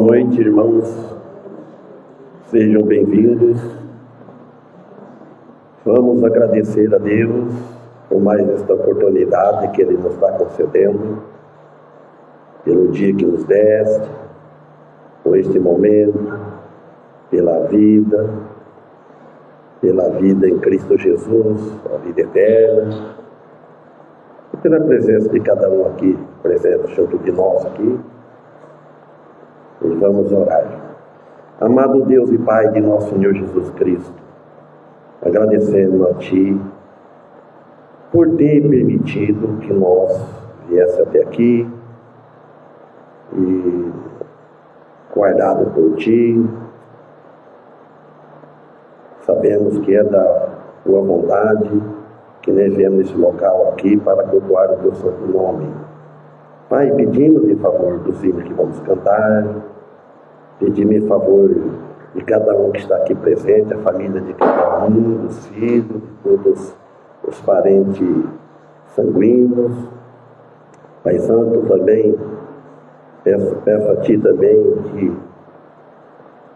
noite, irmãos. Sejam bem-vindos. Vamos agradecer a Deus por mais esta oportunidade que Ele nos está concedendo, pelo dia que nos deste, por este momento, pela vida em Cristo Jesus, a vida eterna, e pela presença de cada um aqui, presente junto de nós aqui. E vamos orar. Amado Deus e Pai de nosso Senhor Jesus Cristo, agradecendo a Ti por ter permitido que nós viesse até aqui e guardado por Ti. Sabemos que é da Tua vontade que nós viemos nesse local aqui para cultuar o Teu santo nome. Pai, pedimos em favor dos hinos que vamos cantar, pedimos em favor de cada um que está aqui presente, a família de cada um, dos filhos, de todos os parentes sanguíneos. Pai Santo, também peço a Ti também que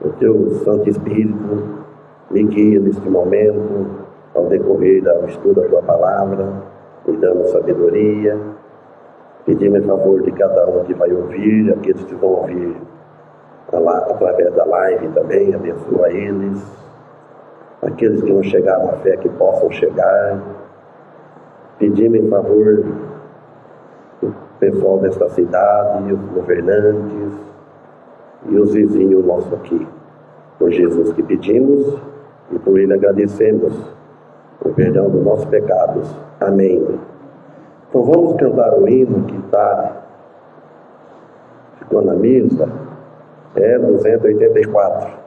o Teu Santo Espírito me guie neste momento, ao decorrer do estudo da Tua Palavra, me dando sabedoria. Pedimos em favor de cada um que vai ouvir, aqueles que vão ouvir através da live também, abençoa eles. Aqueles que não chegaram à fé, que possam chegar. Pedimos em favor do pessoal desta cidade, os governantes e os vizinhos nossos aqui. Por Jesus que pedimos e por Ele agradecemos o perdão dos nossos pecados. Amém. Então vamos cantar o hino que ficou na missa, 284.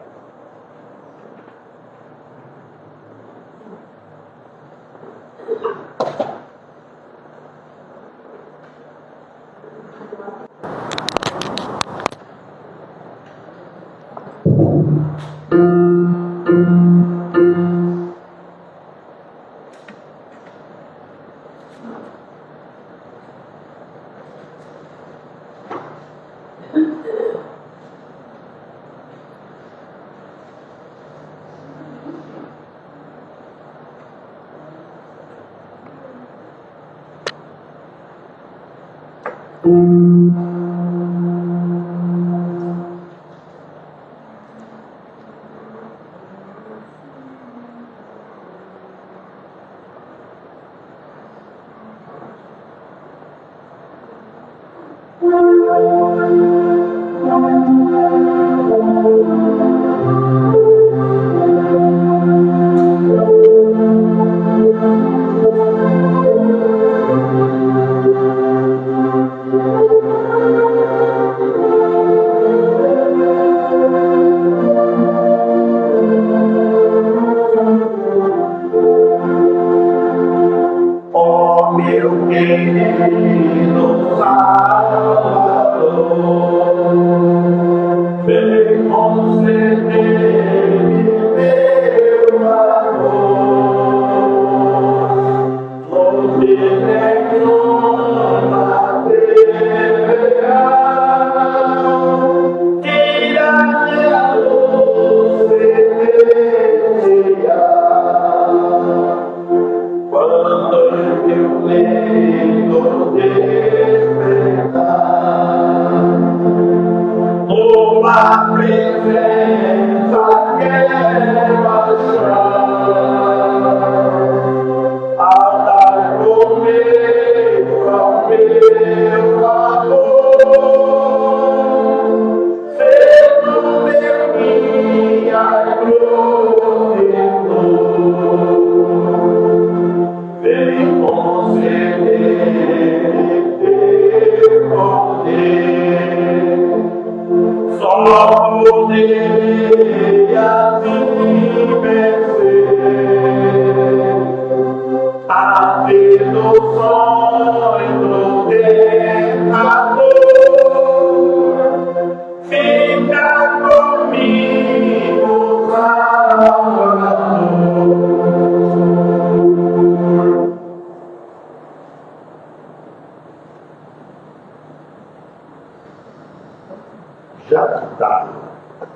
Já está.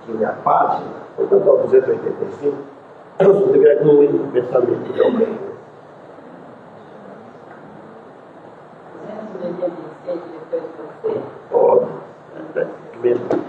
e a página, o total 285, você tiver no pensamento de alguém. 286 depois de você? Pode, mesmo.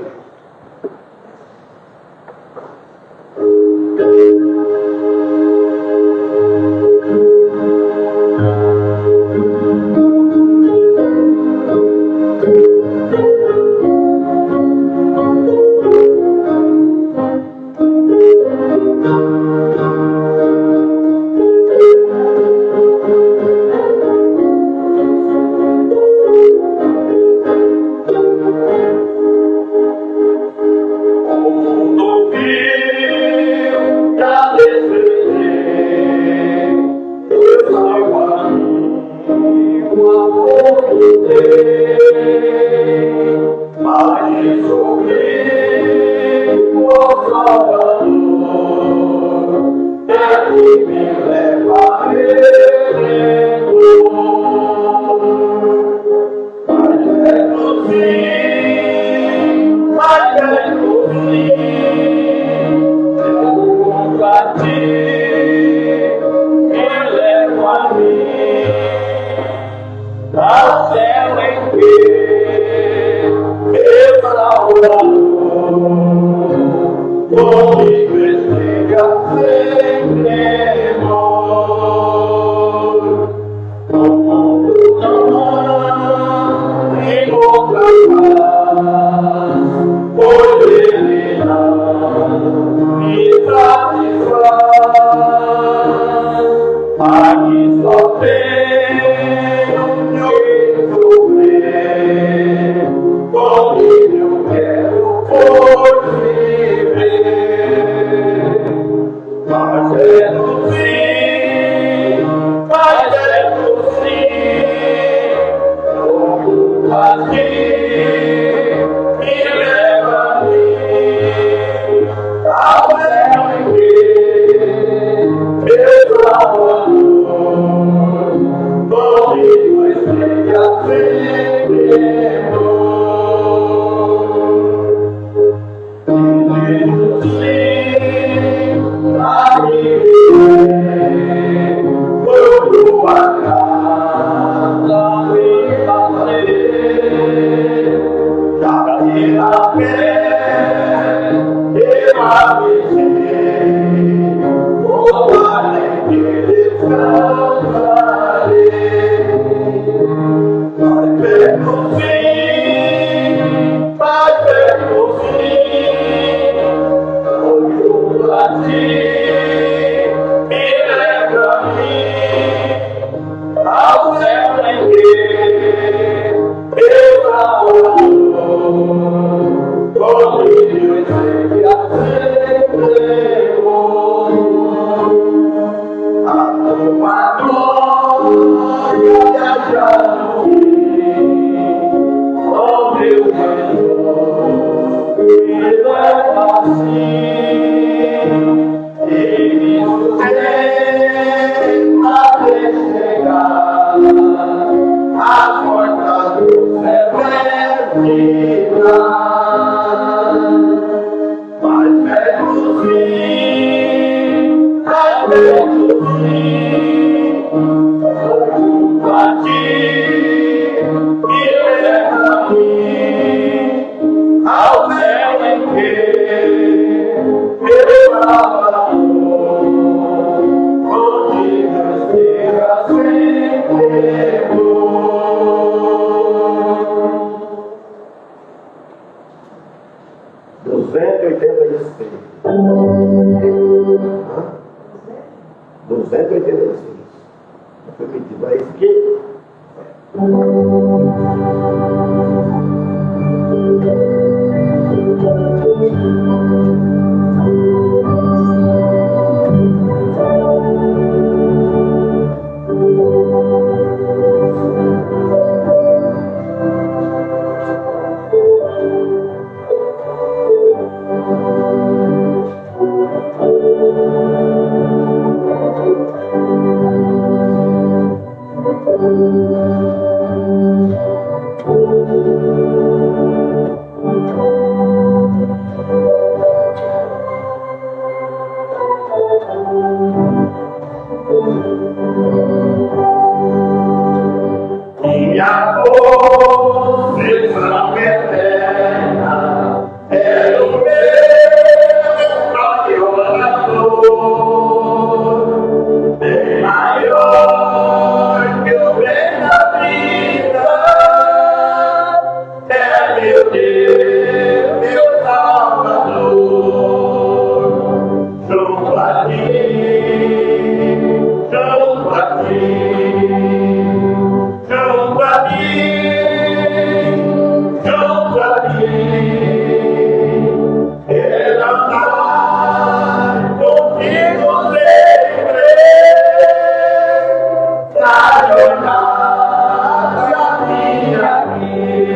jornada minha aqui,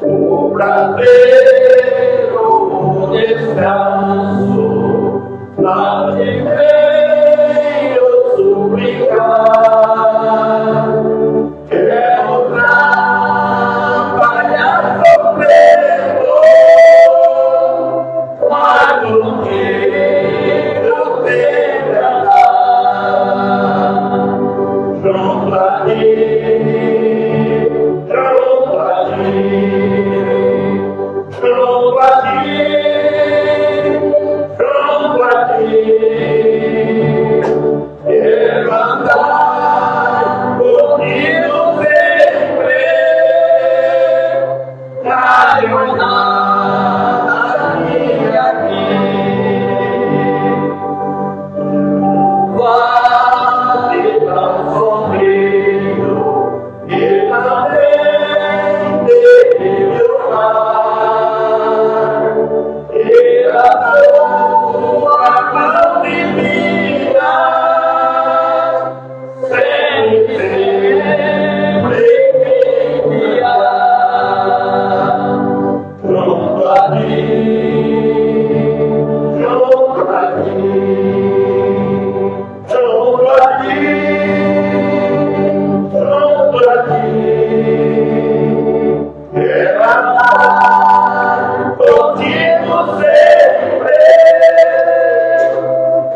o prazer, o descanso, lá de veio suplicar. Quero trabalhar sofrendo, mas o quero sempre andar junto a ti, junto a ti, junto a ti, junto a ti. Quero andar contigo sempre, na jornada minha aqui. Vale tão sombrio e também terrível mar, e a tua mão divina sempre me guiará junto a ti, junto a ti, junto a ti, junto a ti. Quero andar contigo sempre,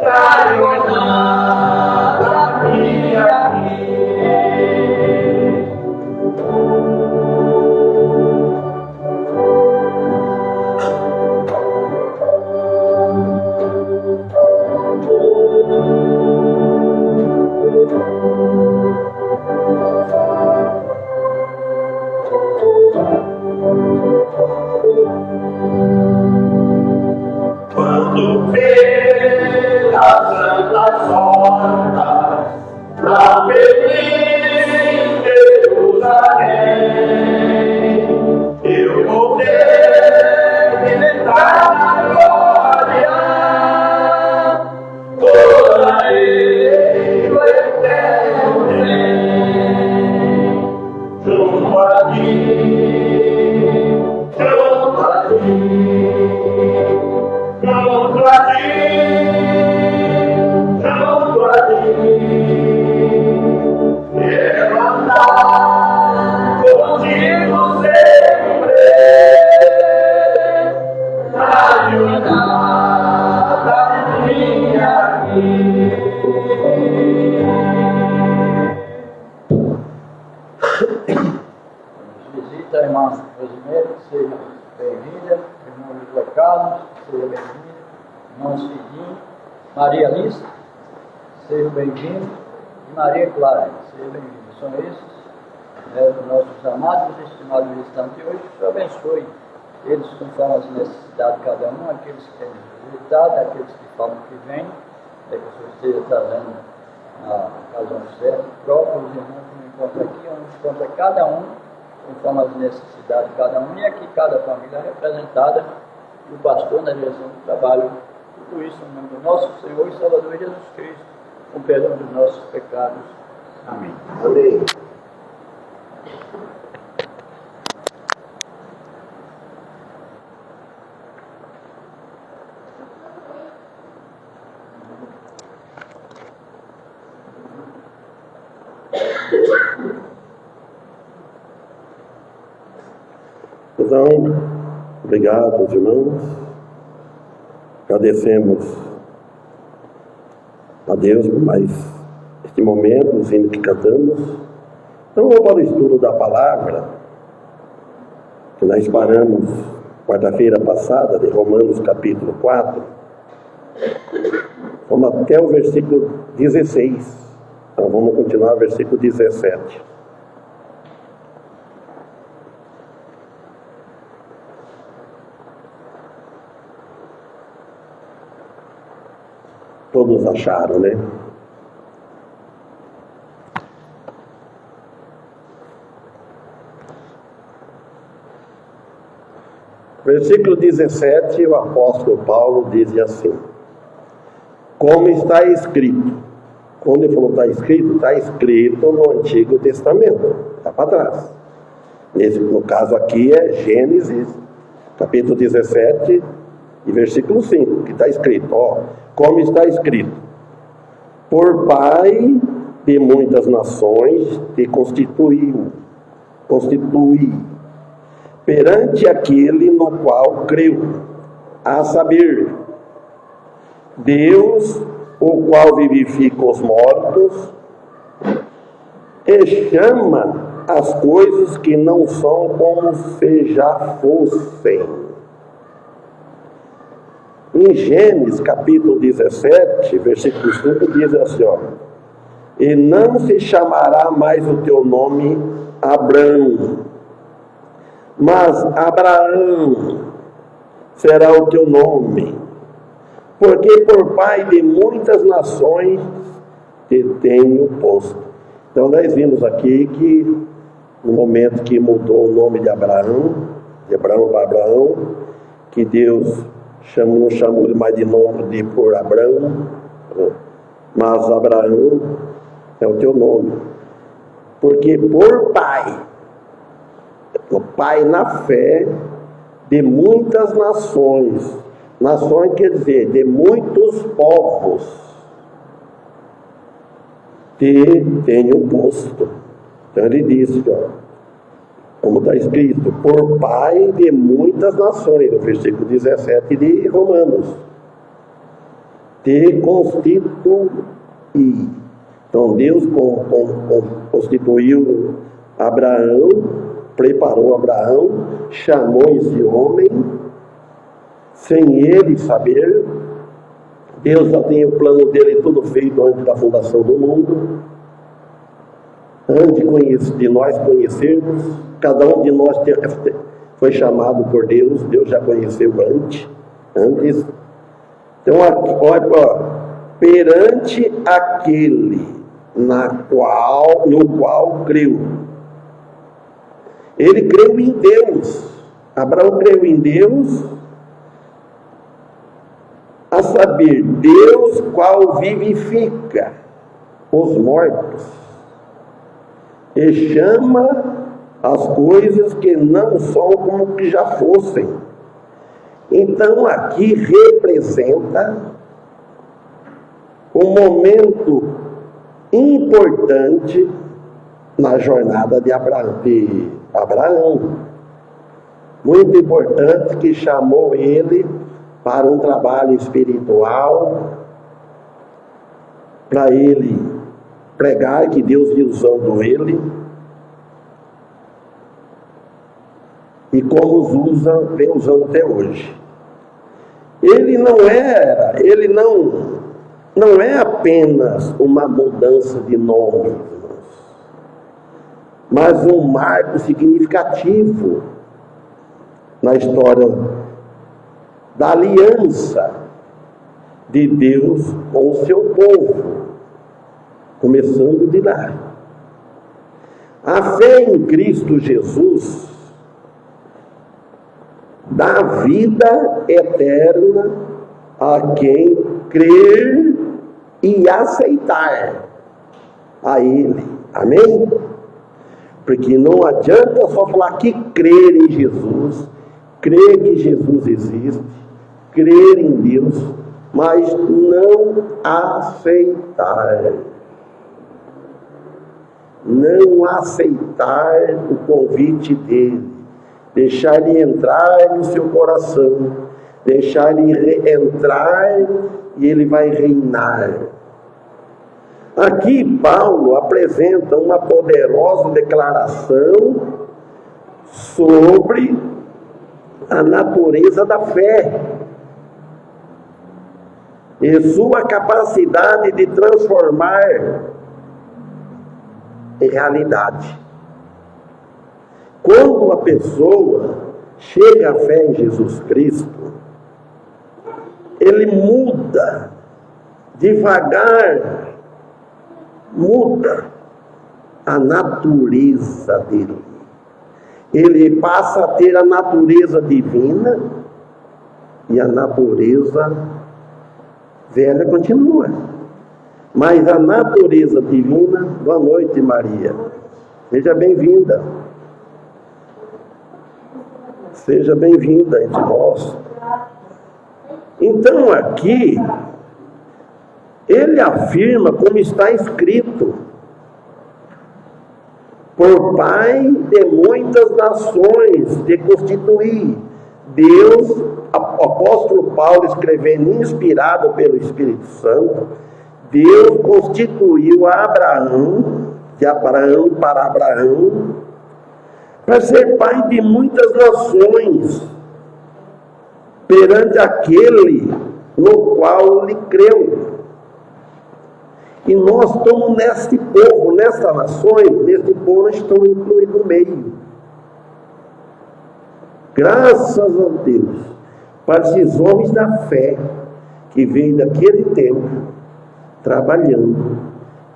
na jornada minha aqui. Quando pelas santas portas da feliz Jerusalém, eu vou entrar na glória, toda ele eterno tem, junto a ti, junto a ti, junto a ti, junto a ti. Quero andar contigo sempre, na jornada minha aqui. Visita a irmã Rosemary, seja bem-vinda. Irmão José Carlos, seja bem-vindo. Irmão Cidinho, Maria Alice, seja bem-vindo. E Maria Clara, seja bem-vindo. São esses os nossos amados e estimados visitantes de hoje. Que o Senhor abençoe eles conforme as necessidades de cada um, aqueles que têm visitado, aqueles que falam que vêm, que o Senhor esteja trazendo na ocasião certa, próprios irmãos que me encontram aqui, onde encontra cada um, conforme as necessidades de cada um, e aqui cada família representada, e o pastor na direção do trabalho. Tudo isso em nome do nosso Senhor e Salvador Jesus Cristo, com perdão dos nossos pecados. Amém. Amém. Então, obrigado, irmãos. Agradecemos a Deus por mais este momento, o hino que cantamos. Então, vamos para o estudo da palavra, que nós paramos quarta-feira passada, de Romanos capítulo 4. Vamos até o versículo 16. Então, vamos continuar o versículo 17. Todos acharam, né? Versículo 17, o apóstolo Paulo diz assim: como está escrito, Quando ele falou está escrito no Antigo Testamento, está para trás. No caso aqui é Gênesis, capítulo 17, e versículo 5, que está escrito, como está escrito: por pai de muitas nações te constitui perante aquele no qual creu, a saber, Deus, o qual vivifica os mortos e chama as coisas que não são como se já fossem. Em Gênesis capítulo 17, versículo 5, diz assim, e não se chamará mais o teu nome Abrão, mas Abraão será o teu nome, porque por pai de muitas nações te tenho posto. Então nós vimos aqui que no momento que mudou o nome de Abraão para Abraão, que Deus não chamou ele mais de nome de por Abraão, mas Abraão é o teu nome, porque por pai, o pai na fé de muitas nações, nações quer dizer de muitos povos, te tenho posto. Então ele disse, como está escrito, por pai de muitas nações, no versículo 17 de Romanos, te constitui. Então Deus constituiu Abraão, preparou Abraão, chamou esse homem, sem ele saber. Deus já tem o plano dele tudo feito antes da fundação do mundo, antes de nós conhecermos. Cada um de nós foi chamado por Deus, Deus já conheceu antes. Então, olha, perante aquele no qual creu. Ele creu em Deus. Abraão creu em Deus, a saber, Deus qual vivifica os mortos e chama as coisas que não são como que já fossem. Então aqui representa um momento importante na jornada de Abraão. Muito importante, que chamou ele para um trabalho espiritual, para ele pregar que Deus ia usando ele, e como vem usando até hoje. Ele não é apenas uma mudança de nome, mas um marco significativo na história da aliança de Deus com o seu povo, começando de lá. A fé em Cristo Jesus dá vida eterna a quem crer e aceitar a Ele. Amém? Porque não adianta só falar que crer em Jesus, crer que Jesus existe, crer em Deus, mas não aceitar. Não aceitar o convite dele, deixar ele entrar no seu coração, deixar ele entrar e ele vai reinar. Aqui Paulo apresenta uma poderosa declaração sobre a natureza da fé e sua capacidade de transformar em realidade. Quando uma pessoa chega à fé em Jesus Cristo, ele muda devagar, muda a natureza dele. Ele passa a ter a natureza divina e a natureza velha continua. mas a natureza divina. Boa noite, Maria. Seja bem-vinda. Seja bem-vinda entre nós. Então, aqui, ele afirma, como está escrito: por Pai de muitas nações te constituí. Deus, o apóstolo Paulo escrevendo, inspirado pelo Espírito Santo, Deus constituiu a Abraão, de Abraão para Abraão, para ser pai de muitas nações, perante aquele no qual lhe creu. E nós estamos neste povo, nesta nações, neste povo nós estamos incluídos no meio. Graças a Deus, para esses homens da fé, que veio daquele tempo, trabalhando,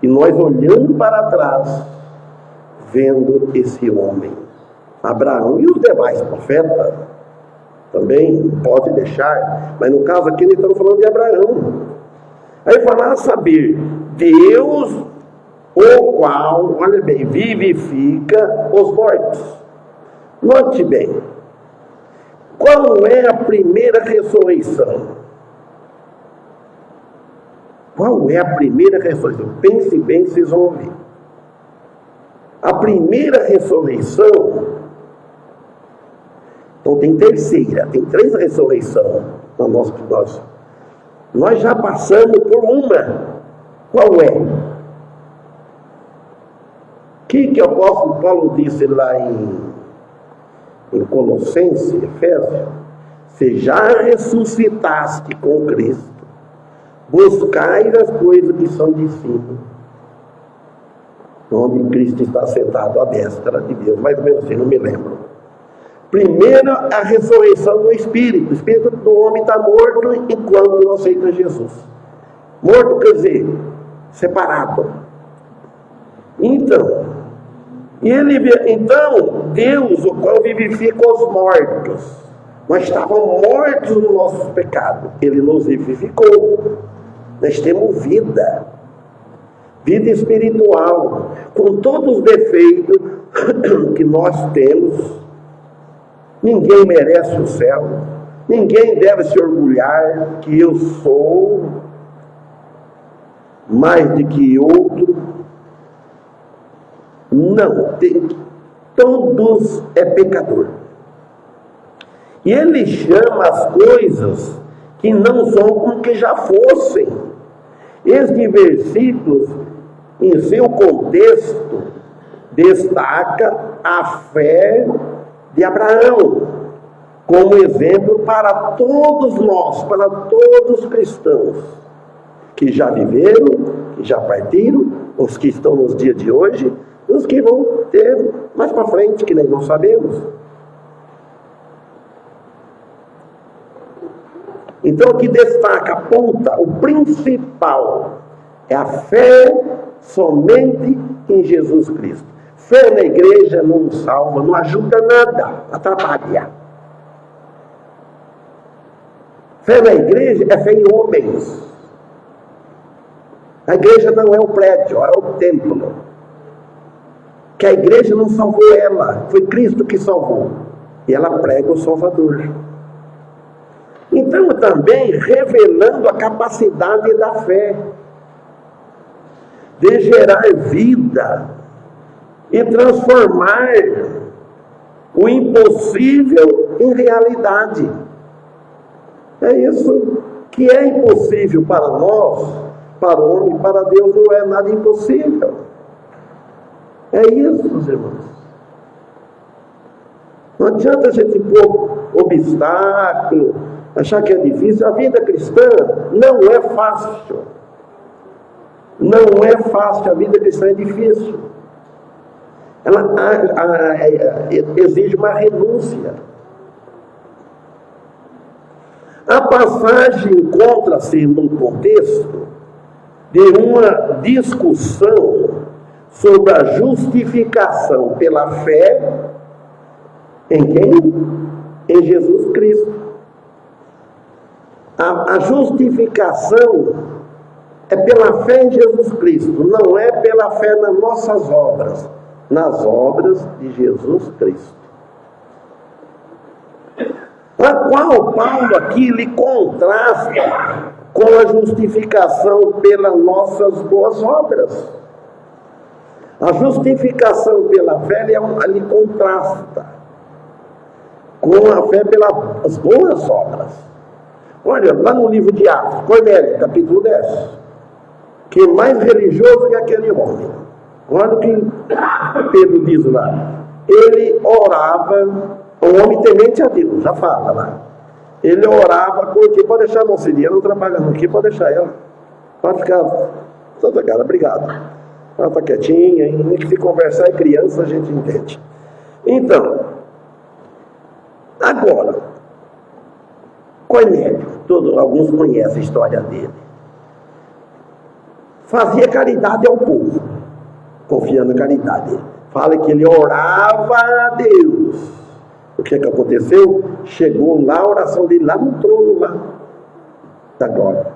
e nós olhando para trás, vendo esse homem, Abraão, e os demais profetas, também pode deixar, mas no caso aqui, nós estamos falando de Abraão. Aí fala, a saber, Deus, o qual, olha bem, vivifica os mortos. Note bem, qual é a primeira ressurreição? Qual é a primeira ressurreição? Pense bem, vocês vão ouvir. A primeira ressurreição, então tem terceira, tem 3 ressurreições no nosso negócio. Nós já passamos por uma. Qual é? O que o apóstolo Paulo disse lá em Colossenses, Efésios? Se já ressuscitaste com Cristo, buscai as coisas que são de cima, onde Cristo está sentado à destra de Deus. Mais ou menos assim, não me lembro. Primeiro, a ressurreição do Espírito. O Espírito do homem está morto enquanto não aceita Jesus. Morto quer dizer, separado. Então, Deus, o qual vivifica os mortos. Nós estávamos mortos no nosso pecado. Ele nos vivificou. Nós temos vida. Vida espiritual. Com todos os defeitos que nós temos. Ninguém merece o céu. Ninguém deve se orgulhar que eu sou mais do que outro. Não, todos é pecador. E ele chama as coisas que não são como que já fossem. Este versículo, em seu contexto, destaca a fé de Abraão como exemplo para todos nós, para todos os cristãos que já viveram, que já partiram, os que estão nos dias de hoje, e os que vão ter mais para frente, que nós não sabemos. Então, o que destaca, aponta, o principal é a fé somente em Jesus Cristo. Fé na igreja não salva, não ajuda nada, atrapalha. Fé na igreja é fé em homens. A igreja não é o prédio, é o templo. Que a igreja não salvou ela, foi Cristo que salvou. E ela prega o Salvador. Então, também revelando a capacidade da fé de gerar vida e transformar o impossível em realidade. É isso que é impossível para nós, para o homem, para Deus não é nada impossível. É isso, meus irmãos. Não adianta a gente pôr obstáculo, achar que é difícil. A vida cristã não é fácil. Não é fácil, a vida cristã é difícil. Ela exige uma renúncia. A passagem encontra-se num contexto de uma discussão sobre a justificação pela fé em quem? Em Jesus Cristo. A justificação é pela fé em Jesus Cristo, não é pela fé nas nossas obras, nas obras de Jesus Cristo. A qual Paulo aqui lhe contrasta com a justificação pelas nossas boas obras. A justificação pela fé lhe contrasta com a fé pelas boas obras. Olha, lá no livro de Atos, Cornélio, capítulo 10, que mais religioso que aquele homem. Olha o que Pedro diz lá. Ele orava, um homem temente a Deus, já fala lá. Ele orava porque, pode deixar a mocinha, não trabalhando aqui, pode deixar ela. Pode ficar, Santa Cara, obrigado. Ela está quietinha, e que se conversar é criança, a gente entende. Então, agora, Cornélio, alguns conhecem a história dele. Fazia caridade ao povo, confiando na caridade dele. Fala que ele orava a Deus. O que aconteceu? Chegou lá a oração dele, lá no trono lá da glória.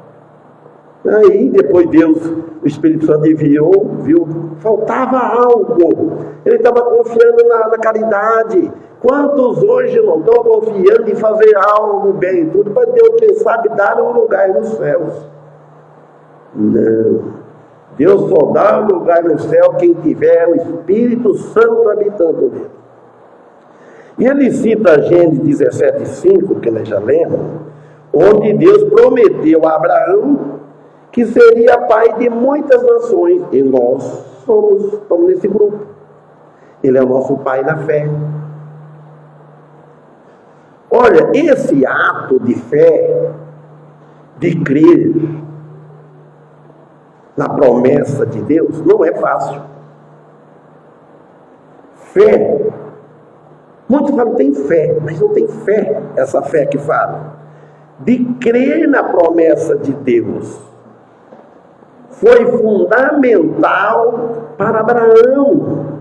Aí depois Deus, o Espírito Santo enviou, viu, faltava algo. Ele estava confiando na caridade. Quantos hoje não estão confiando em fazer algo bem? Tudo para Deus, quem sabe, dar um lugar nos céus. Não. Deus só dá um lugar no céu quem tiver o Espírito Santo habitando nele. E ele cita Gênesis 17:5, que nós já lemos, onde Deus prometeu a Abraão que seria pai de muitas nações, e nós estamos nesse grupo. Ele é o nosso pai na fé. Olha, esse ato de fé, de crer na promessa de Deus, não é fácil. Fé, muitos falam tem fé, mas não tem fé, essa fé que fala. De crer na promessa de Deus foi fundamental para Abraão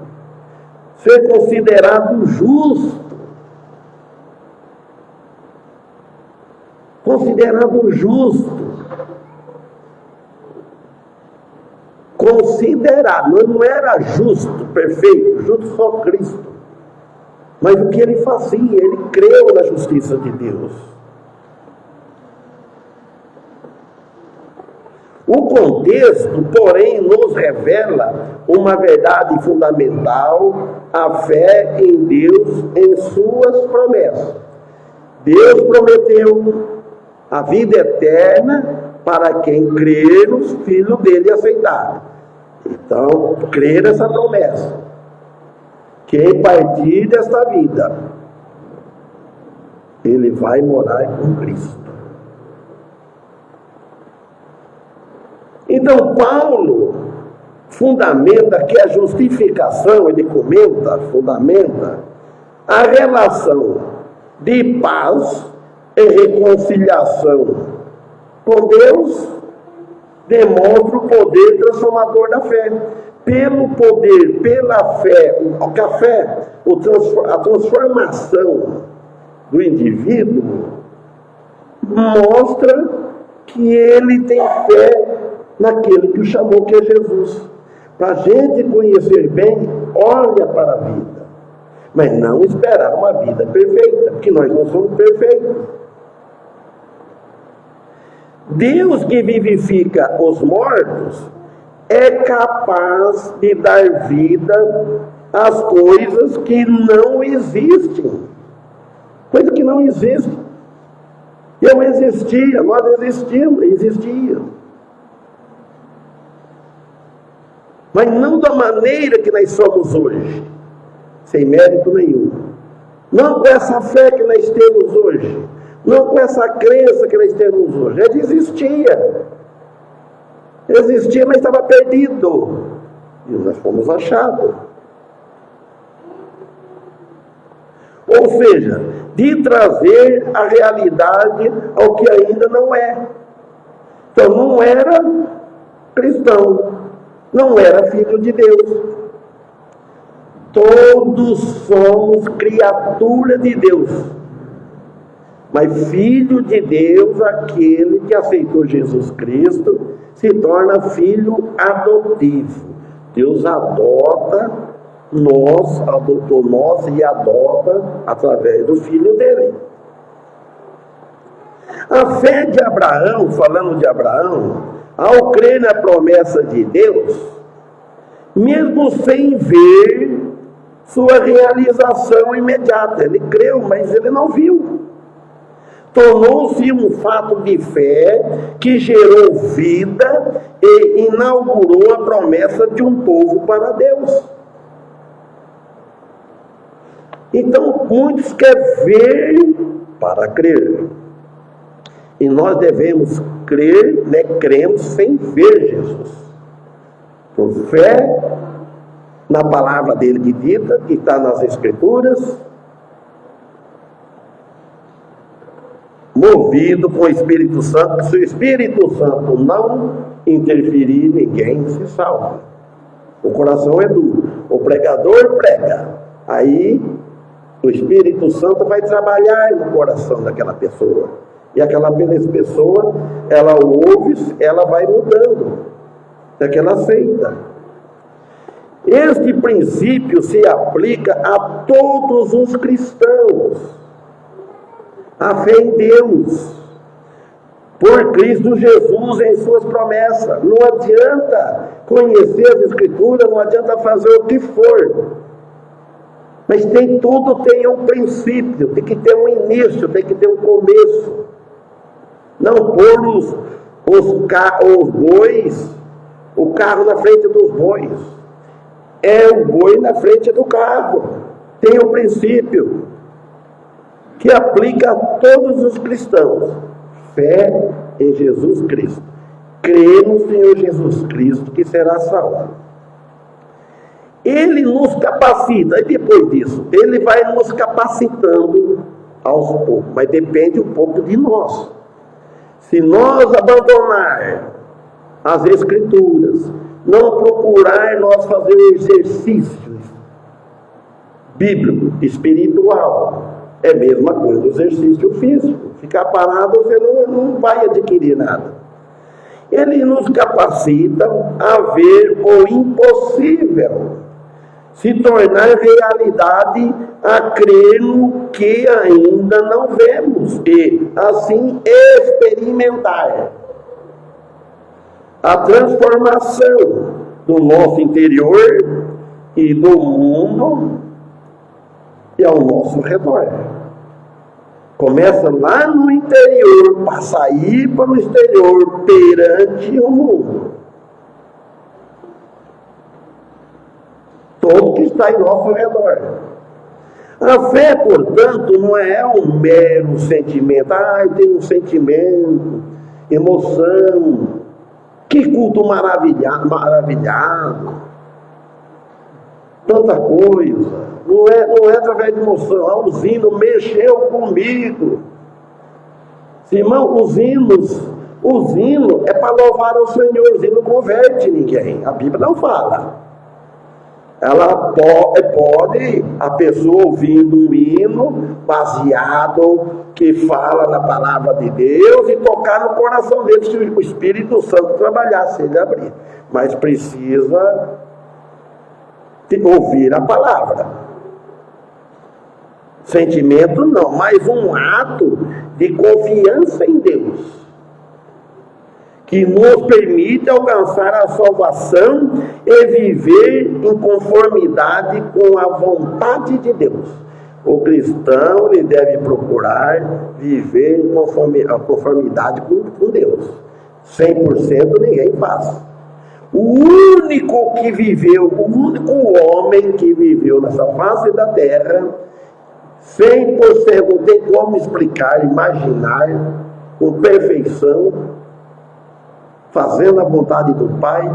ser considerado justo. Considerado justo. Considerado, não era justo, perfeito, justo só Cristo. Mas o que ele fazia? Ele creu na justiça de Deus. O contexto, porém, nos revela uma verdade fundamental, a fé em Deus, em suas promessas. Deus prometeu a vida eterna para quem crer nos filhos dele e aceitar. Então, crer nessa promessa. Quem partir desta vida, ele vai morar com Cristo. Então, Paulo fundamenta que a justificação, ele fundamenta a relação de paz e reconciliação com Deus, demonstra o poder transformador da fé. Pelo poder, pela fé, a transformação do indivíduo mostra que ele tem fé naquele que o chamou, que é Jesus. Para a gente conhecer bem, olha para a vida, mas não esperar uma vida perfeita, porque nós não somos perfeitos. Deus que vivifica os mortos é capaz de dar vida às coisas que não existem. Coisa que não existe. Eu existia, nós existia. Mas não da maneira que nós somos hoje, sem mérito nenhum. Não com essa fé que nós temos hoje. Não com essa crença que nós temos hoje. Ele existia, mas estava perdido. E nós fomos achados. Ou seja, de trazer a realidade ao que ainda não é. Então não era cristão, não era filho de Deus. Todos somos criatura de Deus. Mas filho de Deus, aquele que aceitou Jesus Cristo, se torna filho adotivo. Deus adota, adotou nós e adota através do filho dele. A fé de Abraão, falando de Abraão, ao crer na promessa de Deus, mesmo sem ver sua realização imediata, ele creu, mas ele não viu. Tornou-se um fato de fé que gerou vida e inaugurou a promessa de um povo para Deus. Então, muitos querem ver para crer. E nós devemos crer, cremos sem ver Jesus. Por fé na palavra dele que dita, que está nas Escrituras, movido com o Espírito Santo. Se o Espírito Santo não interferir, ninguém se salva. O coração é duro. O pregador prega. Aí o Espírito Santo vai trabalhar no coração daquela pessoa. E aquela pessoa, ela ouve, ela vai mudando. Daquela aceita. Este princípio se aplica a todos os cristãos. A fé em Deus, por Cristo Jesus em suas promessas. Não adianta conhecer as Escrituras, não adianta fazer o que for. Mas tudo tem um princípio, tem que ter um início, tem que ter um começo. Não pôr os bois, o carro na frente dos bois. É o boi na frente do carro. Tem um princípio que aplica a todos os cristãos. Fé em Jesus Cristo. Crê no Senhor Jesus Cristo que será salvo. Ele nos capacita, e depois disso, ele vai nos capacitando aos poucos, mas depende um pouco de nós. Se nós abandonar as Escrituras, não procurar nós fazer exercícios bíblico, espiritual, é a mesma coisa do exercício físico. Ficar parado, você não vai adquirir nada. Ele nos capacita a ver o impossível se tornar realidade, a crer no que ainda não vemos e, assim, experimentar a transformação do nosso interior e do mundo e ao nosso redor. Começa lá no interior, para sair para o exterior, perante o mundo. Todo que está em nosso redor. A fé, portanto, não é um mero sentimento. Eu tenho um sentimento, emoção. Que culto maravilhado. Tanta coisa. Não é através de emoção. Os hinos mexeu comigo. Irmão, os hinos é para louvar ao Senhor. Os hinos não converte ninguém. A Bíblia não fala. Ela pode, a pessoa ouvindo um hino baseado, que fala na palavra de Deus, e tocar no coração dele, se o Espírito Santo trabalhar, se ele abrir. Mas precisa ouvir a palavra. Sentimento não, mas um ato de confiança em Deus, que nos permite alcançar a salvação e viver em conformidade com a vontade de Deus. O cristão, ele deve procurar viver em conformidade com Deus. 100% ninguém faz. O único homem que viveu nessa face da terra, 100%, não tem como explicar, imaginar com perfeição, fazendo a vontade do Pai,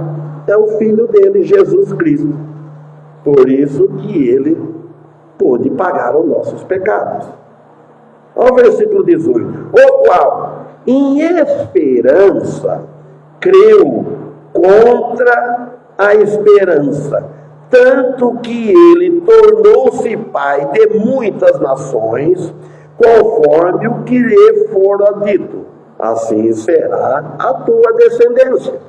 é o Filho dele, Jesus Cristo. Por isso que ele pôde pagar os nossos pecados. Olha o versículo 18. O qual, em esperança, creu contra a esperança, tanto que ele tornou-se pai de muitas nações, conforme o que lhe fora dito. Assim será a tua descendência.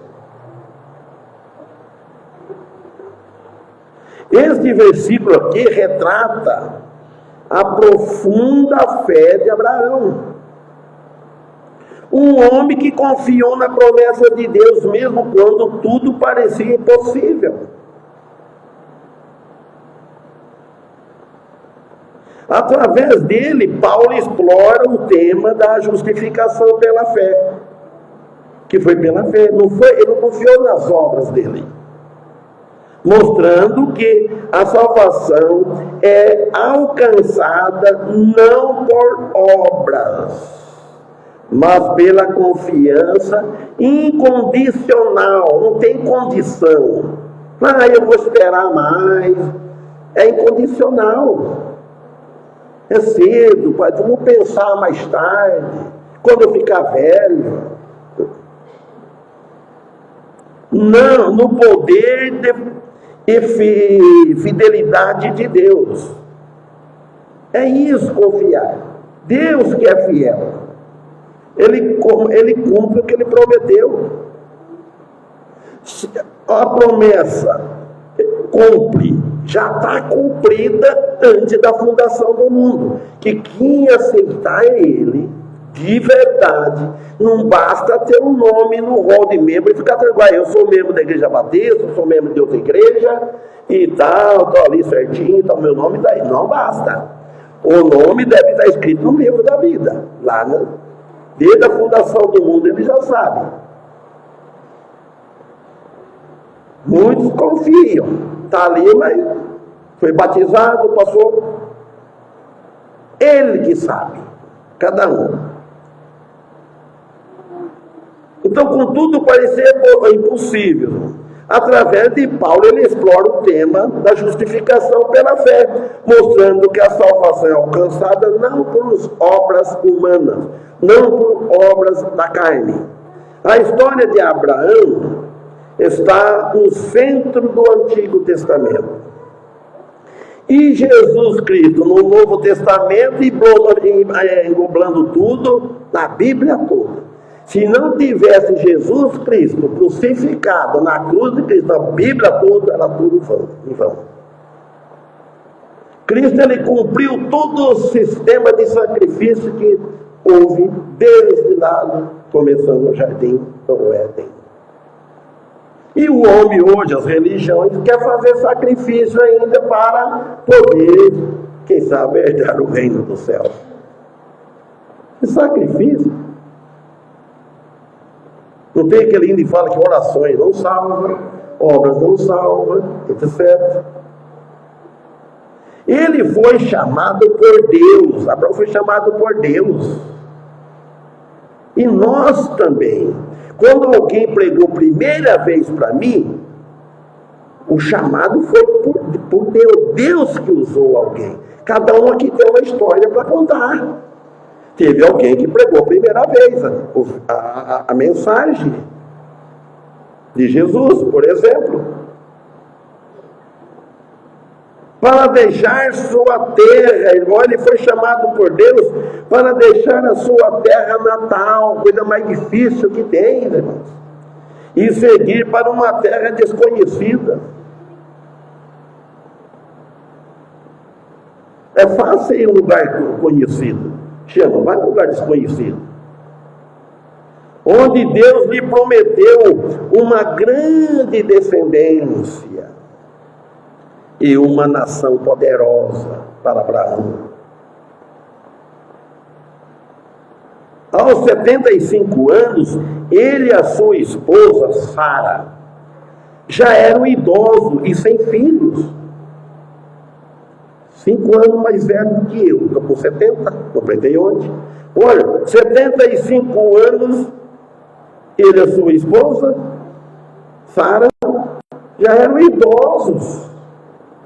Este versículo aqui retrata a profunda fé de Abraão. Um homem que confiou na promessa de Deus mesmo quando tudo parecia impossível. Através dele, Paulo explora o tema da justificação pela fé. Que foi pela fé, ele não confiou nas obras dele. Mostrando que a salvação é alcançada não por obras, mas pela confiança incondicional. Não tem condição. Eu vou esperar mais. É incondicional. É cedo, pai, vamos pensar mais tarde, quando eu ficar velho. Não, no poder e fidelidade de Deus. É isso, confiar. Deus que é fiel. Ele cumpre o que ele prometeu. A promessa cumpre, já está cumprida antes da fundação do mundo. Que quem aceitar ele, de verdade, não basta ter um nome no rol de membro e ficar tranquilo. Eu sou membro da Igreja Batista, eu sou membro de outra igreja e tal, estou ali certinho, então meu nome daí. Não basta. O nome deve estar escrito no livro da vida. Lá, né? Desde a fundação do mundo ele já sabe. Muitos confiam. Está ali, mas foi batizado, passou. Ele que sabe. Cada um. Então, contudo, parecia impossível. Através de Paulo, ele explora o tema da justificação pela fé, mostrando que a salvação é alcançada não por obras humanas, não por obras da carne. A história de Abraão está no centro do Antigo Testamento. E Jesus Cristo, no Novo Testamento, englobando tudo, na Bíblia toda. Se não tivesse Jesus Cristo crucificado na cruz de Cristo, a Bíblia toda, era tudo em vão. Cristo, ele cumpriu todo o sistema de sacrifício que houve desde lá, começando no jardim do Éden. E o homem hoje, as religiões, quer fazer sacrifício ainda para poder, quem sabe, herdar o reino do céu. Que sacrifício? Não tem aquele hino que fala que orações não salvam, obras não salvam, etc. Ele foi chamado por Deus. Abraão foi chamado por Deus. E nós também. Quando alguém pregou primeira vez para mim, o chamado foi por Deus. Deus que usou alguém. Cada um aqui tem uma história para contar. Teve alguém que pregou a primeira vez a mensagem de Jesus, por exemplo. Para deixar sua terra, irmão, ele foi chamado por Deus para deixar a sua terra natal, coisa mais difícil que tem, irmãos, e seguir para uma terra desconhecida. É fácil ir em um lugar conhecido. Chama, vai para um lugar desconhecido. Onde Deus lhe prometeu uma grande descendência e uma nação poderosa para Abraão. Aos 75 anos, ele e a sua esposa, Sara, já eram idosos e sem filhos. 5 anos mais velho do que eu. Estou com 70, completei ontem. Olha, 75 anos, ele e a sua esposa, Sara, já eram idosos,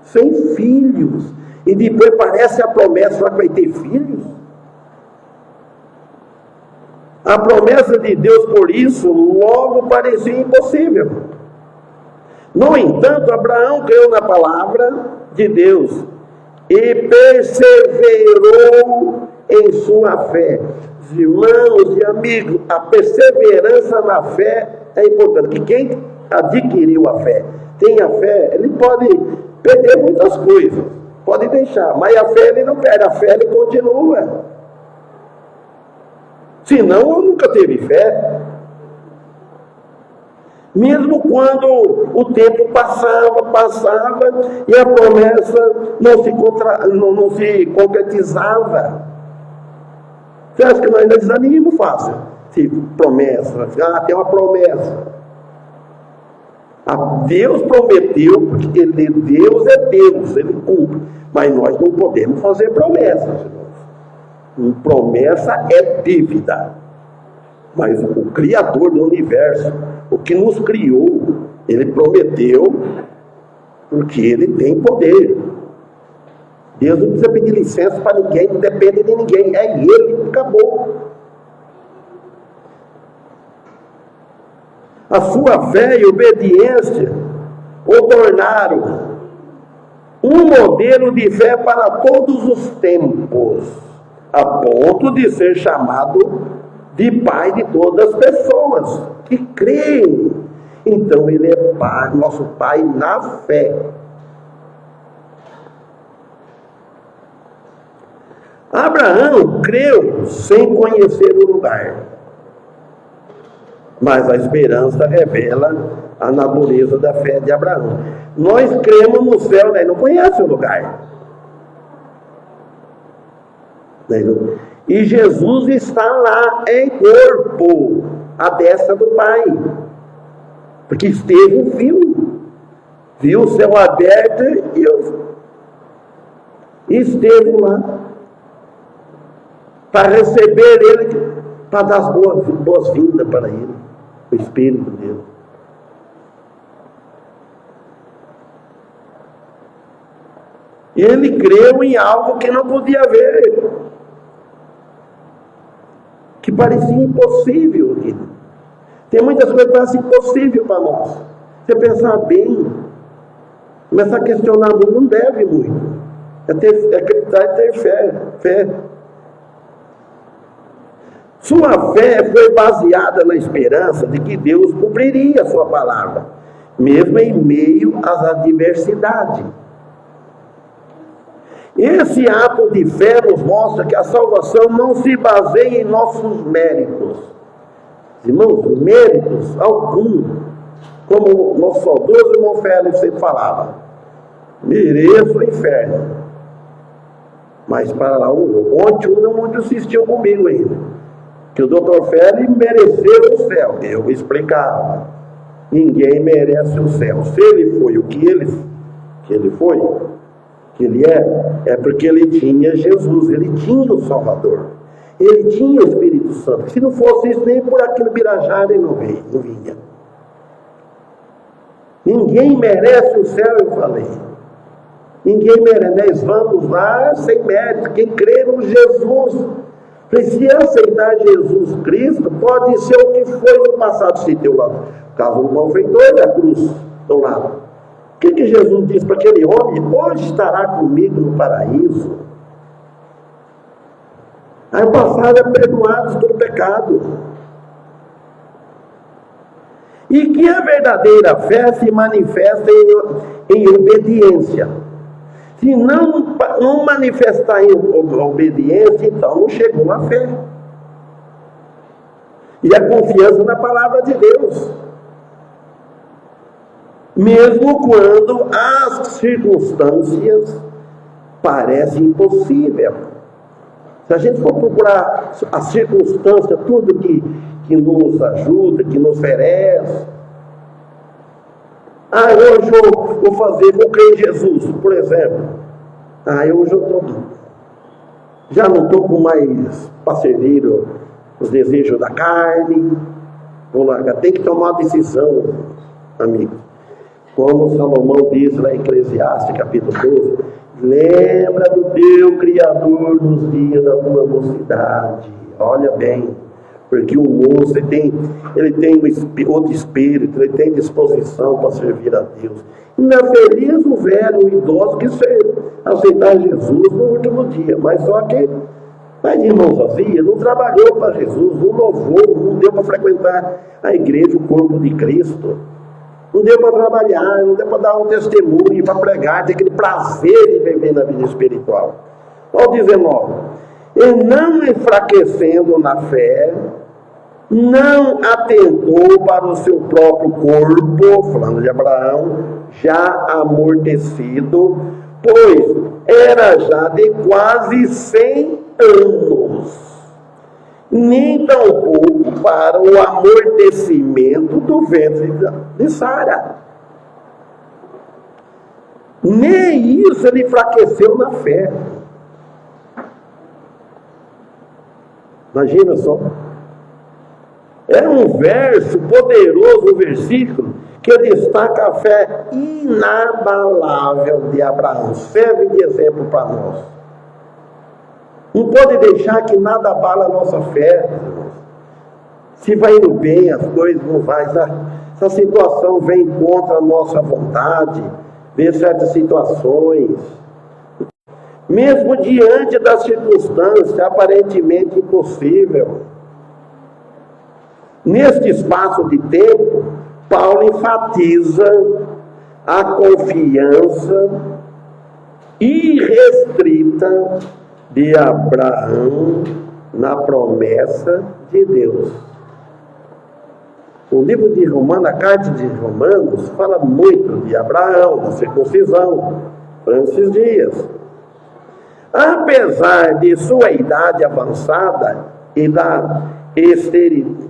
sem filhos. E depois parece a promessa lá que vai ter filhos. A promessa de Deus, por isso, logo parecia impossível. No entanto, Abraão creu na palavra de Deus e perseverou em sua fé. Irmãos e amigos, a perseverança na fé é importante. Que quem adquiriu a fé, tem a fé, ele pode perder muitas coisas. Pode deixar, mas a fé ele não perde, a fé ele continua. Senão eu nunca teve fé. Mesmo quando o tempo passava e a promessa não se concretizava. Você acha que nós ainda desanimamos fácil? Se promessa, tem uma promessa. Deus prometeu, porque Deus é Deus, Ele cumpre. Mas nós não podemos fazer promessas, irmãos. Promessa é dívida. Mas o Criador do universo, o que nos criou, Ele prometeu, porque Ele tem poder. Deus não precisa pedir licença para ninguém, não depende de ninguém, é Ele, acabou. A sua fé e obediência o tornaram um modelo de fé para todos os tempos, a ponto de ser chamado de Pai de todas as pessoas que creem. Então Ele é Pai, nosso Pai na fé. Abraão creu sem conhecer o lugar, mas a esperança revela a natureza da fé de Abraão. Nós cremos no céu, né? Não conhece o lugar. E Jesus está lá em corpo, à destra do Pai. Porque Estevão viu o céu aberto e Estevão lá, para receber ele, para dar as boas-vindas para ele, o Espírito de Deus. E ele creu em algo que não podia ver, que parecia impossível. Tem muitas coisas que parecem impossíveis para nós. Você pensar bem, começar a questionar, não deve muito. É acreditar e ter fé. Sua fé foi baseada na esperança de que Deus cumpriria a sua palavra, mesmo em meio às adversidades. Esse ato de fé nos mostra que a salvação não se baseia em nossos méritos. Irmãos, méritos algum, como o nosso saudoso irmão Félix sempre falava, mereço o inferno. Mas para lá, ontem não assistiu comigo ainda. Que o Dr. Félix mereceu o céu. Eu explicava. Ninguém merece o céu. Se ele foi o que ele foi, que ele é porque ele tinha Jesus, ele tinha o Salvador, ele tinha o Espírito Santo. Se não fosse isso, nem por aqui no Birajara ele não vinha. Ninguém merece o céu, eu falei. Ninguém merece. Nós vamos lá sem mérito. Quem crê no Jesus, se aceitar Jesus Cristo, pode ser o que foi no passado. Se teu lado, o caso do malfeitor da cruz, do lado. O que Jesus disse para aquele homem? Hoje estará comigo no paraíso. Aí o passado é perdoado do pecado. E que a verdadeira fé se manifesta em obediência. Se não manifestar em obediência, então não chegou a fé. E a confiança na palavra de Deus. Mesmo quando as circunstâncias parecem impossíveis. Se a gente for procurar a circunstância, tudo que nos ajuda, que nos oferece. Hoje eu vou crer em Jesus, por exemplo. Hoje eu já não estou com mais para servir os desejos da carne. Vou largar. Tem que tomar uma decisão, amigo. Como Salomão diz lá em Eclesiastes, capítulo 12, lembra do teu Criador nos dias da tua mocidade. Olha bem, porque o moço ele tem outro espírito, ele tem disposição para servir a Deus. E é feliz o velho, o idoso que aceitar Jesus no último dia, mas só que está de mãos vazias, não trabalhou para Jesus, não louvou, não deu para frequentar a igreja, o corpo de Cristo. Não deu para trabalhar, não deu para dar um testemunho, para pregar, ter aquele prazer de viver na vida espiritual. Olha o 19. E não enfraquecendo na fé, não atentou para o seu próprio corpo, falando de Abraão, já amortecido, pois era já de quase 100 anos. Nem tampouco para o amortecimento do ventre de Sara. Nem isso ele enfraqueceu na fé. Imagina só. É um verso poderoso, um versículo, que destaca a fé inabalável de Abraão. Serve de exemplo para nós. Não pode deixar que nada abala a nossa fé. Se vai indo bem, as coisas não vai. Essa situação vem contra a nossa vontade, vê certas situações. Mesmo diante das circunstâncias aparentemente impossível. Neste espaço de tempo, Paulo enfatiza a confiança irrestrita de Abraão na promessa de Deus. O livro de Romanos, a carta de Romanos, fala muito de Abraão, da circuncisão, nesses dias. Apesar de sua idade avançada e da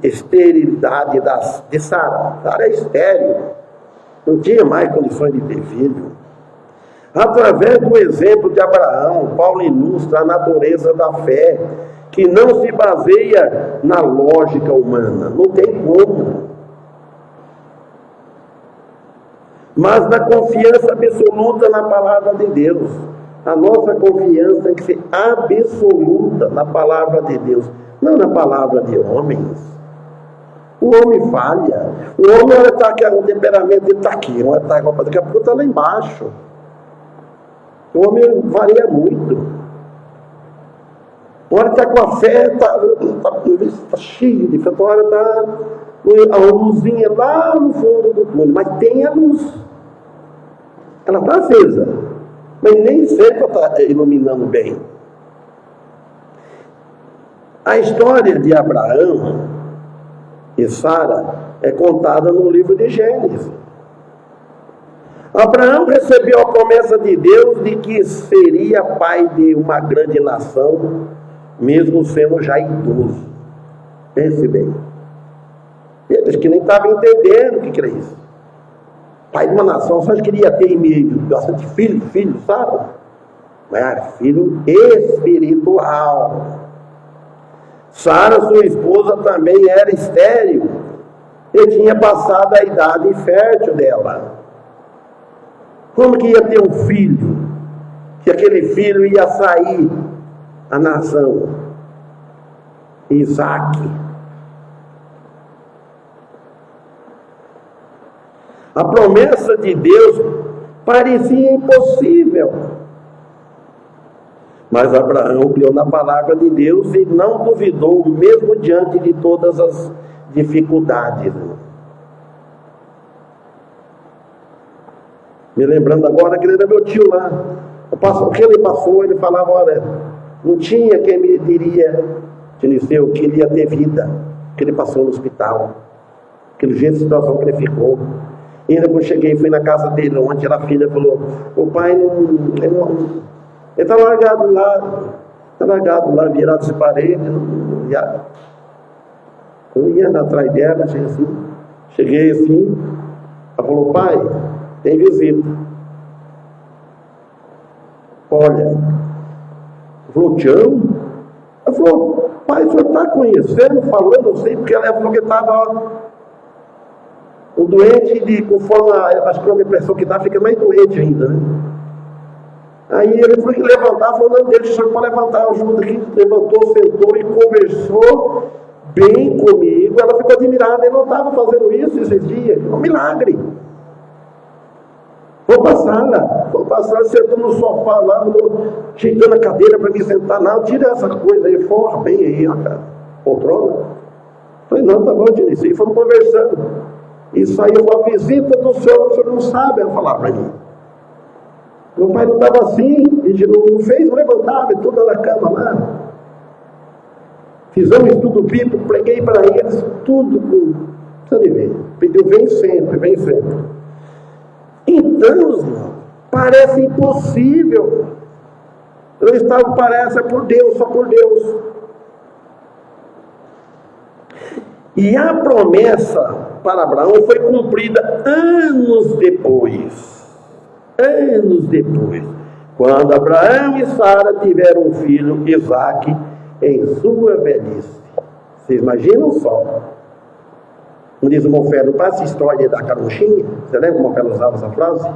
esterilidade de Sara. Sara é estéril, não tinha mais condições de ter filho. Através do exemplo de Abraão, Paulo ilustra a natureza da fé, que não se baseia na lógica humana, não tem como. Mas na confiança absoluta na palavra de Deus. A nossa confiança tem que ser absoluta na palavra de Deus, não na palavra de homens. O homem falha. O homem está aqui, o temperamento dele está aqui, daqui a pouco está lá embaixo. O homem varia muito. Uma hora está com a fé, está cheio de fé, outra hora está a luzinha lá no fundo do túnel, mas tem a luz. Ela está acesa, mas nem sempre está iluminando bem. A história de Abraão e Sara é contada no livro de Gênesis. Abraão recebeu a promessa de Deus de que seria pai de uma grande nação, mesmo sendo já idoso. Pense bem. Eles que nem estavam entendendo o que era isso. Pai de uma nação, só queria ter bastante filho, sabe? Mas era filho espiritual. Sara, sua esposa, também era estéril e tinha passado a idade fértil dela. Como que ia ter um filho? Que aquele filho ia sair a nação? Isaac. A promessa de Deus parecia impossível. Mas Abraão criou na palavra de Deus e não duvidou, mesmo diante de todas as dificuldades. Me lembrando agora que ele era meu tio lá. O que ele passou, ele falava, olha, não tinha quem me diria, Tiniceu, que ele ia ter vida, que ele passou no hospital, aquele jeito de situação que ele ficou. E ainda quando cheguei, fui na casa dele, onde a filha falou, o pai ele está largado lá, virado de parede, eu ia andar atrás dela, cheguei assim, ela falou, pai, tem visita. Olha, ela falou, Tião? Ela falou, pai, o senhor está conhecendo, falando, eu sei, porque ela falou que estava o doente, conforme acho que a depressão que dá, fica mais doente ainda, né? Aí ele foi que levantar, falou, não, deixa o senhor para levantar, ajuda aqui, levantou, sentou e conversou bem comigo. Ela ficou admirada, ele não estava fazendo isso esses dias, é um milagre. Vou passar, sentou no sofá lá, ajeitando a cadeira para me sentar. Não, tira essa coisa aí, forra bem aí, ó, cara. Poltrona. Falei, não, tá bom, Diniz. E fomos conversando. e saiu uma visita do senhor, o senhor não sabe, ela falava para mim. Meu pai não estava assim, e não fez, não levantava, e tudo na cama lá. Fizemos um estudo bíblico, preguei para eles, tudo com. Precisa de ver. Pediu, vem sempre, vem sempre. Então, parece impossível. Eles estavam, parece, por Deus, só por Deus. E a promessa para Abraão foi cumprida anos depois. Anos depois. Quando Abraão e Sara tiveram um filho, Isaque, em sua velhice. Vocês imaginam só? Como diz o Monfé, não passa a história da carochinha? Você lembra como o Monfé usava essa frase?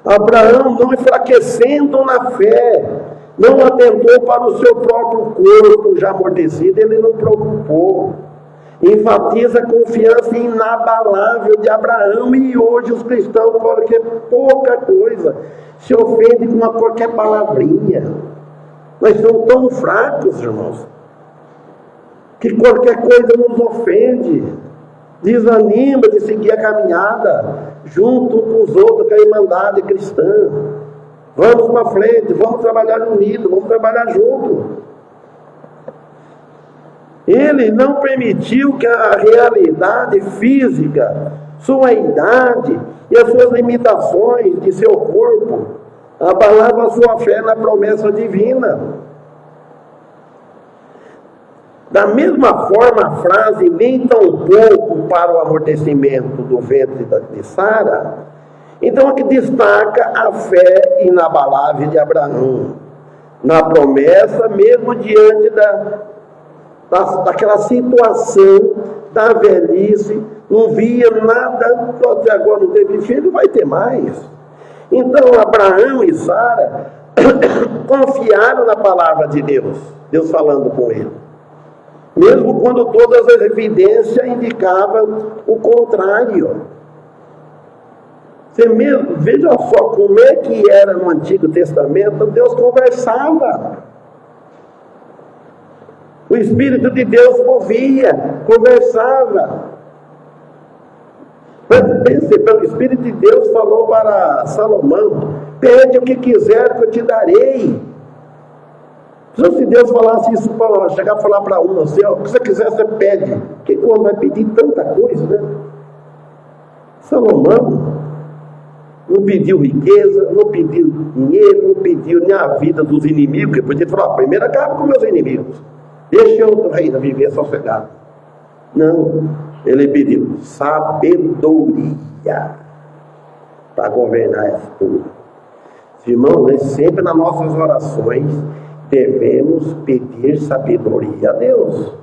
Abraão, não enfraquecendo na fé, não atentou para o seu próprio corpo já amortecido, ele não preocupou. Enfatiza a confiança inabalável de Abraão, e hoje os cristãos falam que é pouca coisa, se ofende com uma qualquer palavrinha. Nós somos tão fracos, irmãos, que qualquer coisa nos ofende, desanima de seguir a caminhada junto com os outros, com a irmandade cristã. Vamos para frente, vamos trabalhar unidos, vamos trabalhar juntos. Ele não permitiu que a realidade física, sua idade e as suas limitações de seu corpo abalavam a sua fé na promessa divina. Da mesma forma, a frase nem tão pouco para o amortecimento do ventre de Sara, então aqui destaca a fé inabalável de Abraão na promessa, mesmo diante daquela situação da velhice, não via nada, até agora não teve filho, vai ter mais. Então Abraão e Sara confiaram na palavra de Deus, Deus falando com ele, mesmo quando todas as evidências indicavam o contrário. Você mesmo, veja só como é que era no Antigo Testamento, Deus conversava. O Espírito de Deus movia, conversava. Mas percebeu, o Espírito de Deus falou para Salomão: pede o que quiser que eu te darei. Se Deus falasse isso, chegar a falar para um assim, ó, o que você quiser você pede. Que quando vai pedir tanta coisa, né? Salomão não pediu riqueza, não pediu dinheiro, não pediu nem a vida dos inimigos, porque podia falar, primeiro acaba com meus inimigos. Deixa eu ainda viver sossegado. Não, ele pediu sabedoria para governar essa turma. Irmãos, sempre nas nossas orações devemos pedir sabedoria a Deus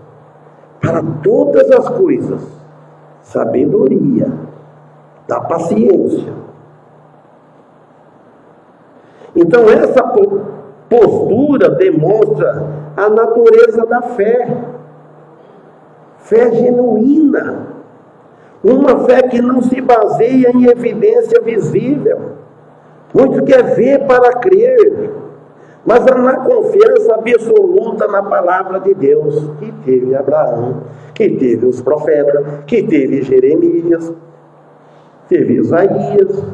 para todas as coisas. Sabedoria, da paciência. Então essa postura demonstra a natureza da fé. Fé genuína. Uma fé que não se baseia em evidência visível. Muito quer ver para crer. Mas na confiança absoluta na palavra de Deus. Que teve Abraão, que teve os profetas, que teve Jeremias, teve Isaías.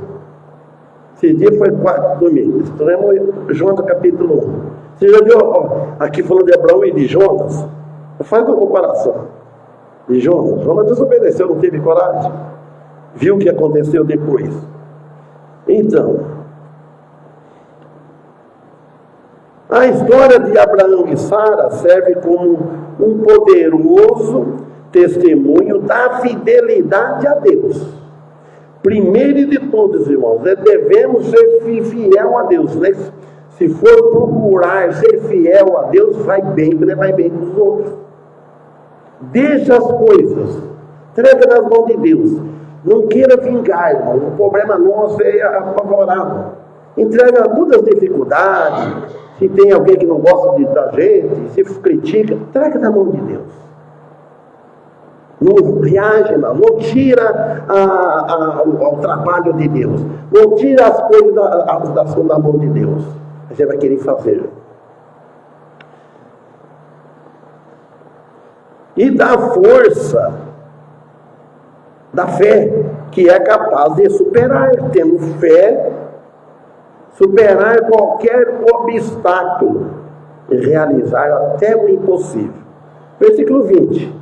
Esse dia foi 4 domingos. Estudamos Jonas capítulo 1. Você já viu aqui falando de Abraão e de Jonas? Faz uma comparação. De Jonas. Jonas desobedeceu, não teve coragem. Viu o que aconteceu depois. Então, a história de Abraão e Sara serve como um poderoso testemunho da fidelidade a Deus. Primeiro de todos, irmãos, devemos ser fiel a Deus, né? Se for procurar ser fiel a Deus, vai bem, porque vai bem com os outros. Deixa as coisas, entrega nas mãos de Deus. Não queira vingar, irmão. O problema nosso é apavorar. Entrega todas as dificuldades. Se tem alguém que não gosta da gente, se critica, entrega na mão de Deus. Não reage, não tira o trabalho de Deus, não tira as coisas da mão de Deus. Você vai querer fazer. E dá força da fé, que é capaz de superar, tendo fé, superar qualquer obstáculo e realizar até o impossível. Versículo 20.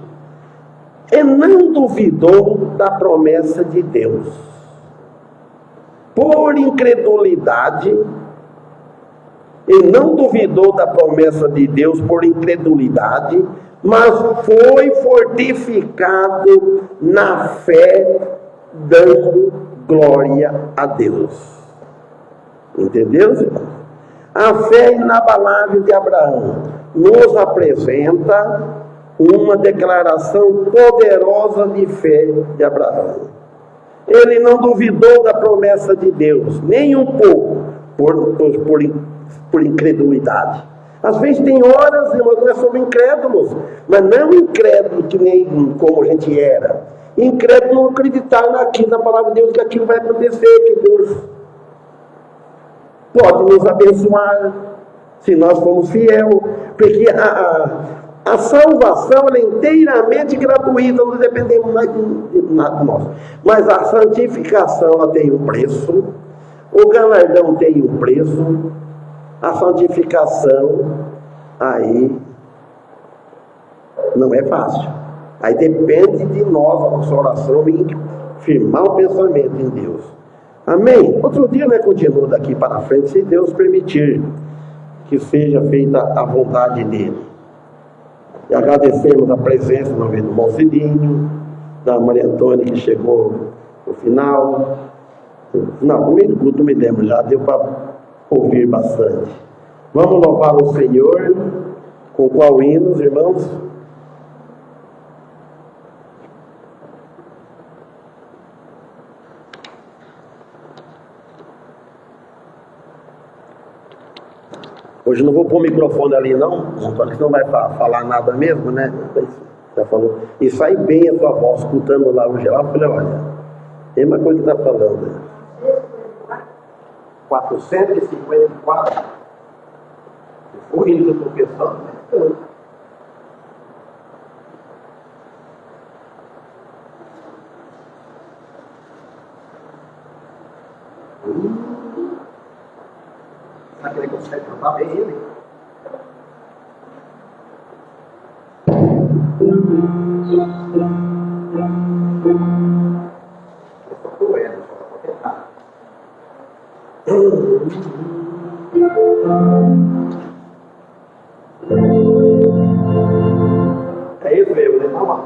E não duvidou da promessa de Deus, por incredulidade, e não duvidou da promessa de Deus por incredulidade, mas foi fortificado na fé, dando glória a Deus. Entendeu, irmão? A fé inabalável de Abraão nos apresenta uma declaração poderosa de fé de Abraão. Ele não duvidou da promessa de Deus, nem um pouco, por incredulidade. Às vezes tem horas, irmãos, nós somos incrédulos, mas não incrédulo que nem como a gente era. Incrédulo não acreditar naquilo, na palavra de Deus, que aquilo vai acontecer, que Deus pode nos abençoar, se nós formos fiel, porque a salvação é inteiramente gratuita, não dependemos mais de nada de nós. Mas a santificação ela tem um preço, o galardão tem um preço, a santificação aí não é fácil. Aí depende de nós, a nossa oração, em firmar o pensamento em Deus. Amém? Outro dia, né, continua daqui para frente, se Deus permitir que seja feita a vontade dele. E agradecemos a presença no meio do irmão Cidinho, da Maria Antônia, que chegou no final. Não, no meio do culto, não me lembro, já deu para ouvir bastante. Vamos louvar o Senhor com qual hino, irmãos? Hoje não vou pôr o microfone ali não, Antônio, que não vai falar nada mesmo, né? Já falou. E sai bem a sua voz, escutando lá o geral. Eu falei, olha, mesma coisa que está falando. Né? 454. O hino do professor, né? Será que ele consegue cantar bem ele? Eu sou cruel, vou tentar. É isso mesmo, né? Vamos lá.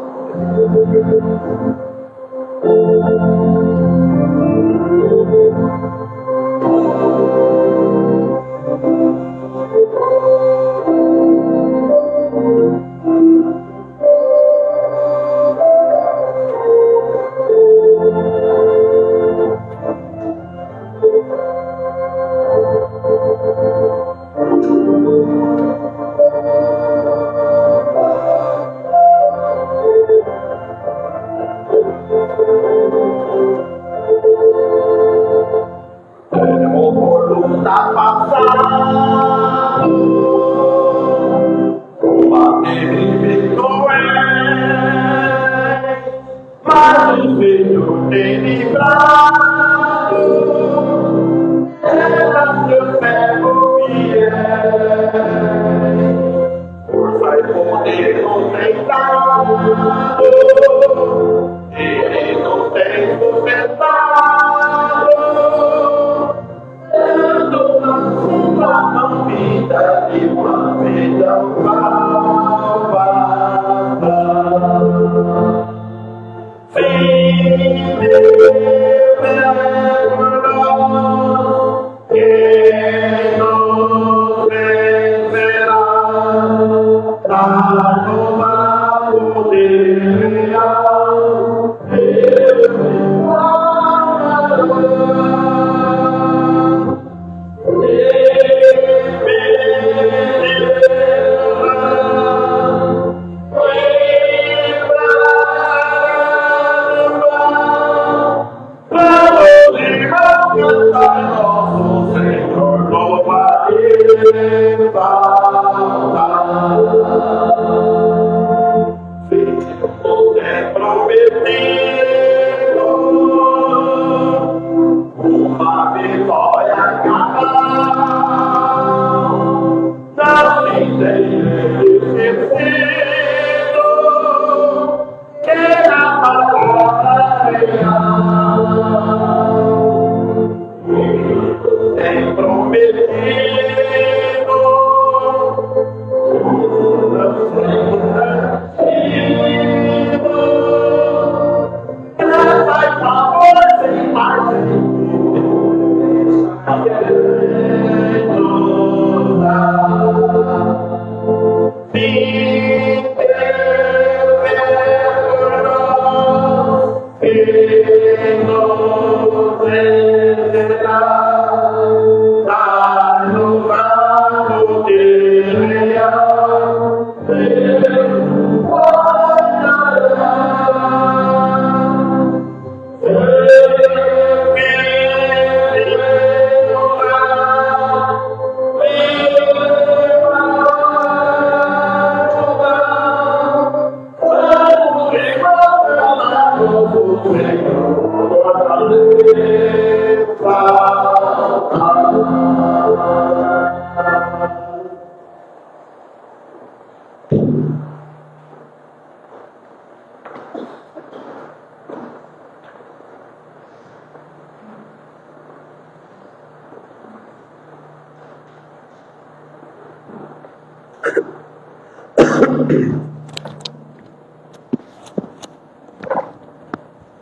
Prometido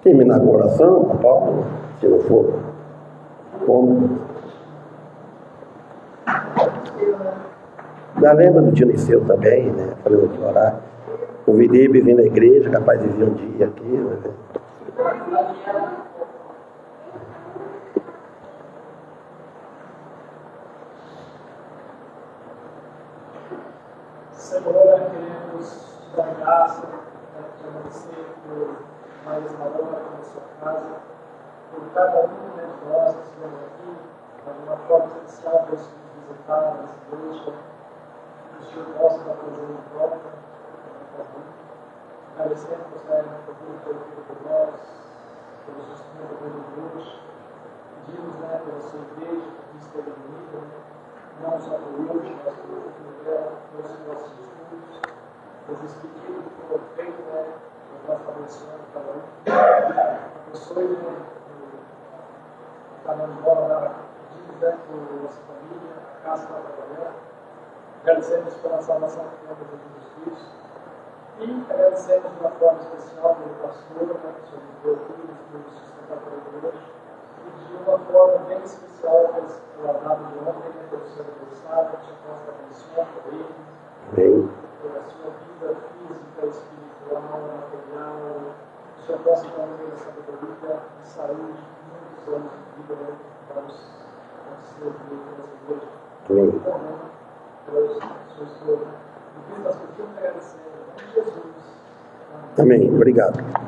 Terminar com oração, Paulo, se não for. Como? Da lembra do Dioniseu também, né? Falando de orar. Convidei ele a vir na igreja, capaz de vir um dia aqui, né? Senhor, queremos te dar graça, te agradecer por mais uma hora na sua casa, por cada um de nós que estamos aqui, de uma forma especial, Deus, que nos visitar nessa noite, que o Senhor possa estar trazendo de volta para cada um. Agradecemos, por tudo que feito por nós, pelo sustento de Deus, pedimos, pela sua igreja, que Cristo é unida, não só por hoje, mas por futuro dela, pelos nossos estudos, pelos pedidos que foram feitos, nós vamos abençoando cada um. Abençoe cada um de nós, por nossa família, a casa para trabalhar. Agradecemos pela salvação que temos de Jesus Cristo. E agradecemos de uma forma especial pelo pastor, que nos deu tudo, nos sustentar pela igreja. E de uma forma bem especial, pelo dado de ontem, pelo seu aniversário, que a gente possa abençoar por ele, pela sua vida física, espiritual, material, que o Senhor possa dar uma sabedoria e saúde, muitos anos de vida, para os servir nessa igreja. Então, Deus, Senhor, e nós pedimos agradecendo em Jesus. Amém. Obrigado.